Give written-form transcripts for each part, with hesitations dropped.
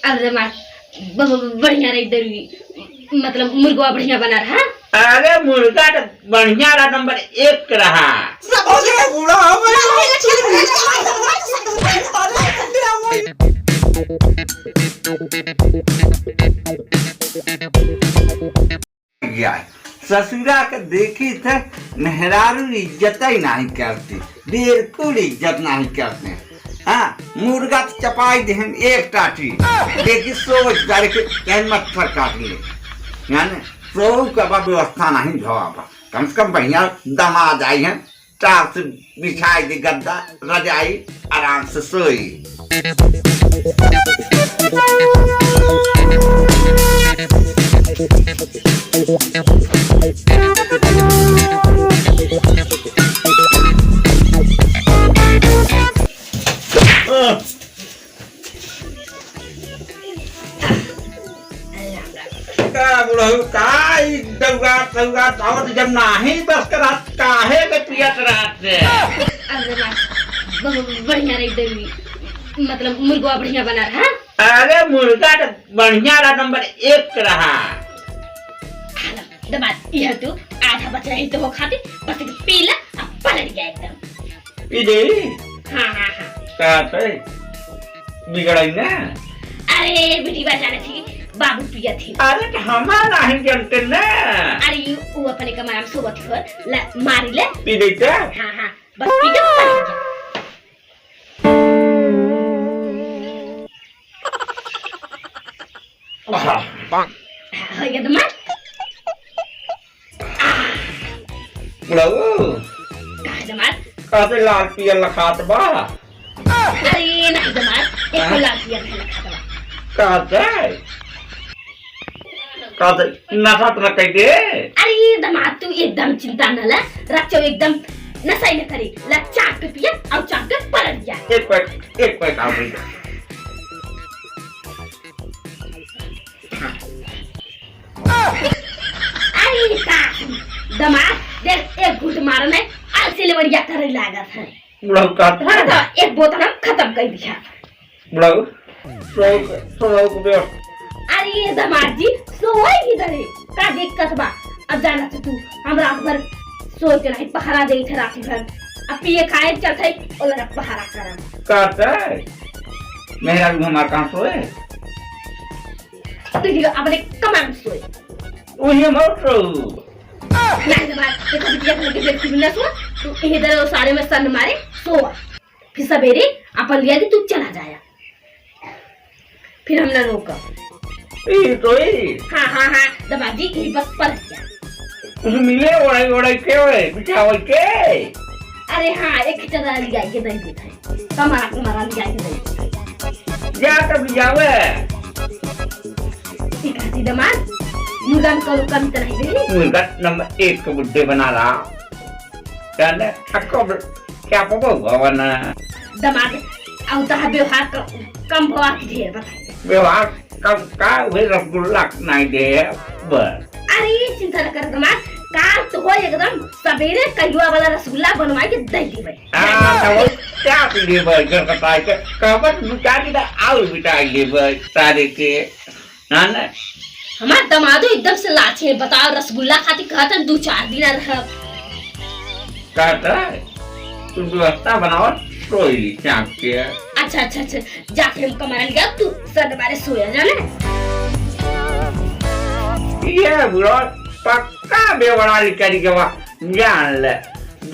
अरे माँ बढ़िया रही दरुई मतलब मुर्गा बढ़िया बना रहा। अरे मुर्गा तो बढ़िया रहा, नंबर 1 रहा। ससुरा के देखी थे मेहरारू इज्जत ही नहीं करती, बिल्कुल इज्जत नहीं करते। हाँ मुर्गा चपाई देहन एक टाटी देखी सोच करके मच्छर काट ले, यानी सो का व्यवस्था नहीं भवा। कम से कम बढ़िया दामाद आई है, चार से बिछाई दे गद्दा रजाई, आराम से सोई। जब नहीं बस करा काहे के पियत रहते। बढ़िया रही दरुई मतलब मुर्गा बढ़िया बना रहा। अरे मुर्गा तो बढ़िया रहा, नंबर 1 रहा। दमाद यह तो आधा बच रही तो वो खाती बस पीला अब पलट गया एकदम। पी दे। हाँ कहते बिगड़ाई ना। अरे बेटी बचाने थी बाबू पिया थी। अरे तो हमारा नहीं जानते ना। अरे वो अपने कमरा में सोवत थी मारी ले पी देते। हाँ बस पी के पलट गया। हो गया दमाद। कहाँ दमाद? कहते लाल पिया लखात बा। अरे नहीं दमाद एक लाल पिया नहीं लखात बा। कहते नशा तो न कहते। अरे दमाद तू एकदम चिंता न ले, रखो एकदम नशा ही न करी। ला चाक पे पिया और चाक पे पलट गया। एक पैक आओ भाई। अरे का दमाद देख एक घुट मारने आलसी ले बढ़िया करे लागत है। बुढ़ाऊ कहता है तो एक बोतल हम खत्म कर दिया। बुढ़ाऊ सो को अरे दमाद जी सोई किधर है? का दिक्कत बा? अब जाना तो तू हम रात भर सोए के नहीं पहरा दे थे रात भर। अब पिए खाए चलते और लगा पहरा करम। कहता है मेरा भी हमारा कहाँ सोए? तुझे अपने कमरे में सोए। वही मोटो नहीं दमाद देखो बिटिया को लेके देखी बिना सो तू इधर सारे में सन मारे सो फिर सवेरे अपन लिया कि तू चला जाया। फिर हमने रोका। हाँ दमाद जी यही बस पलट गया। उस मिले ओढ़ाई के बिछावल के। अरे हाँ एक चदरा लिया के दे देता है कमरा लिया के दे जा तब जावे। ठीक है दमाद मुर्गा को कम तरह दे। मुर्गा नंबर 1 को बुड्ढे बना रहा कहने अक्को क्या पको भवन दमाद और तहा व्यवहार कम भवा की ढेर बताइए। व्यवहार कम का वे रसगुल्ला नहीं दे बस। अरे चिंता न कर दमाद काल तो हो एकदम सवेरे कयुआ वाला रसगुल्ला बनवा के दे देबे। तो क्या पीले भाई घर का पाई के कबत मिटाई दा आउ मिटाई ले भाई सारे के ना हमार दमादो एकदम से लाछे बताओ रसगुल्ला खाती कहता 2-4 दिन रह कहता तू व्यवस्था बनाओ सोई चाक के। अच्छा जाके हम कमरा लिया तू सर बारे सोया जाने। ये बुरा पक्का बेवड़ाली करी के जान ले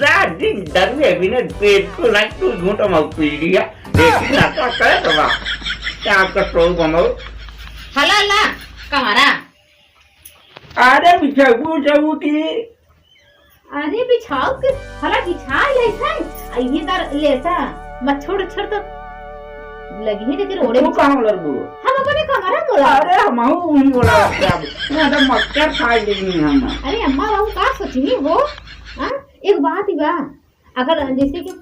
रात दिन दरवे बिना पेट को लाइक तू घूंटो मत पी लिया लेकिन आता करे तो वाह क्या आपका स्टोव बनाओ। हला कमरा अरे बिछाऊ की अरे बिछाओ के हला बिछा ले थे ये दर लेता मत छोड़ तो लगी है लेकिन ओड़े कहां लड़बू हम अपने कमरा बोला। अरे हमहू उही बोला मैं तो मक्कर खाई लेनी हम। अरे अम्मा बाबू का सोचनी हो? हां एक बात ही बा अगर जैसे कि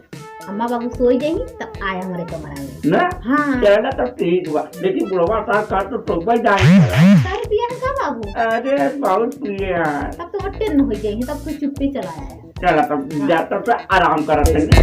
अम्मा बाबू सोई जाई तब आया हमारे कमरा में ना। हां चला तो ठीक बा लेकिन बुढ़वा सा का तो टोबा जाए सारे पिया का बाबू। अरे बहुत पिया तब तो हट्टे न हो जाई तब तो चुप्पी चला आया। चला तब जाता तो आराम करते हैं।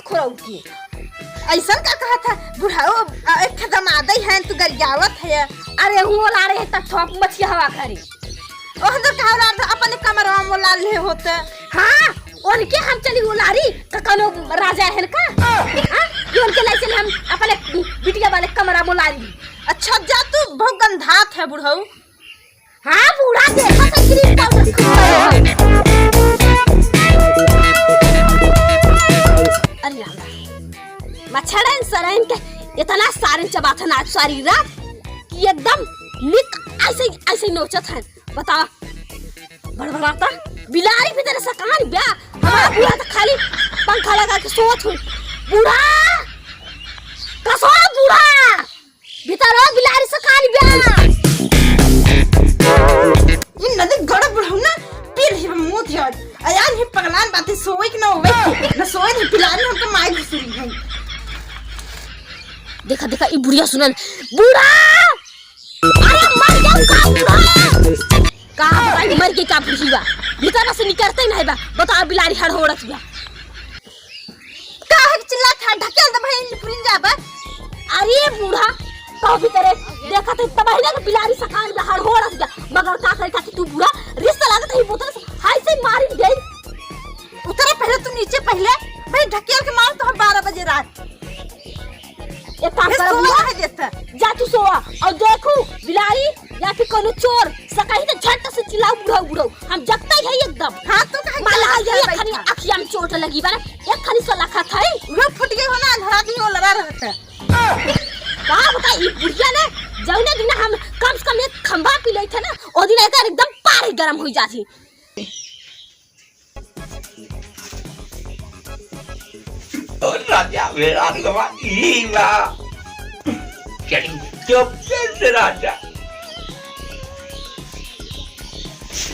खोराऊ की ऐसा का कहा था बुढ़ाओ एक खदम आदई है तू गरियावत है अरे हुआ ला रहे त ठोक मछिया हवा करे ओह तो कहा अपने कमरवा में ला ले होते हां उनके हम चली उलारी कनो राजा है का हां ये उनके लाइसे हम अपने बिटिया वाले कमरा में ला ली अच्छा जा तू बहुत गंधात है बुढ़ाऊ हां बूढ़ा देखा तो क्रीम पाउडर अरे राम मच्छरन सरन के इतना सारे चबाथन आज सारी रात कि एकदम निक ऐसे नोचत है बता बड़बड़ाता बिलारी भी तेरे सकान ब्या हमारा बूढ़ा तो खाली पंखा लगा के सोत हुई बूढ़ा कसो बूढ़ा भीतर बिलारी सकान ब्या ये नदी गड़ बुढ़ाऊ ना पीर ही मुंह थे अयान ही पगलान बातें सोए कि ना होवे न सोए नहीं पिलाने हमके माई घुसरी है देखा देखा ई बुढ़िया सुनल बूढ़ा अरे मर जाऊ का बूढ़ा का भाई मर के का बुढ़ीवा भीतर से निकलते नहीं बा बता बिलारी हड़ होड़त बा का है चिल्ला था ढकेल दे भाई पुरिन जाबा अरे बूढ़ा तो भीतर देखा तो तबाही के बिलारी सकान बा हड़ होड़त बा मगर का करे का तू बूढ़ा रिश्ता लागत है बोतल से हाय से मारी दे उतरे पहले तू नीचे पहले भाई ढकेल के मार तो हम 12 बजे रात एक काम कर बुआ है देता जा तू सोआ और देखू बिलारी या फिर कोनो चोर सकाही तो झट से चिल्लाओ बुढ़ाऊ हम जगता ही है एकदम हां तो कहे माला ये खनी अखिया में चोट लगी बारे एक खनी सला खा थाई वो फट गई हो ना अंधरा दिन वो लड़ा रहता का बता ई बुढ़िया ने जौने दिन हम कम से कम एक खंभा पी ले थे ना ओ दिन एकर एकदम पारे गरम हो जाती और राजा मेरा गवा ईवा चली चुप से राजा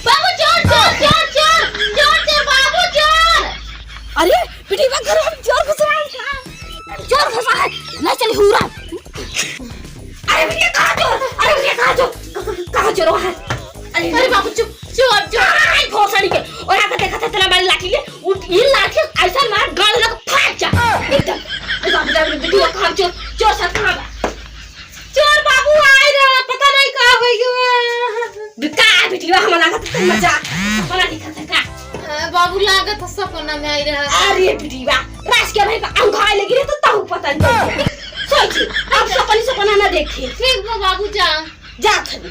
बाबू चोर बाबू चोर अरे पिटी बा घर में चोर घुसा है ना चली हुरा अरे ये कहां चोर है अरे बाबू चुप आई घोसड़ी के और आके देखा था तेरा बड़ी लाठी ले ये लाठी ऐसा मार गाल लग फाट जा एकदम बाबू वीडियो कहां चोर सब कहां चोर बाबू आए रे पता नहीं का हो गया बिका वीडियो हम लागत मजा बड़ा दिखत है का बाबू लागत सपना में आई रहा अरे वीडियो रास के भाई का अंगाई लगी रे तो ताऊ पता नहीं सोच अब सपना ना देखे ठीक बा बाबू जा खली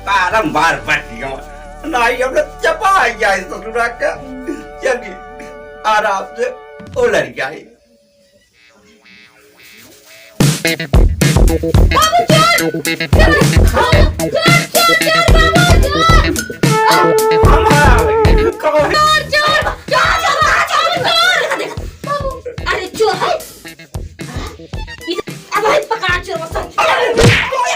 बारंबार पट्टियों नहीं हम लोग चपा जाए ससुरा का चलिए आराम से उलट जाए बाबू चोर अरे चोर है अब भाई पकड़ा चोर बस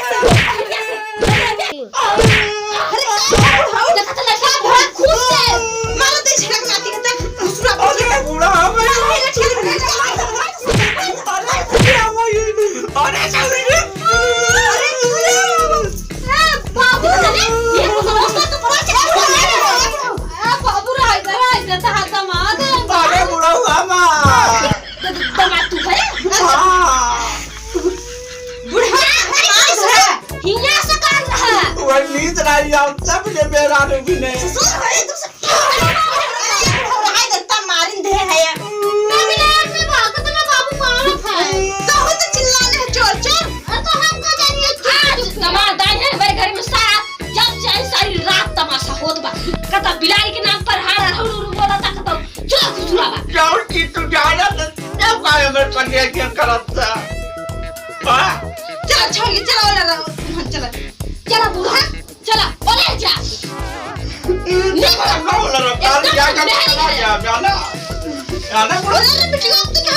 बिलारी के नाम पर हार बोला था तो चलो खुसुरावा जाओ की तू जाना तो क्या पाए मेरे कन्या क्या करता हां चलो छोड़ के चलो चलो चला बूढ़ा चला बोले जा नहीं बोला काल क्या कर जाना अरे बेटी अब तो क्या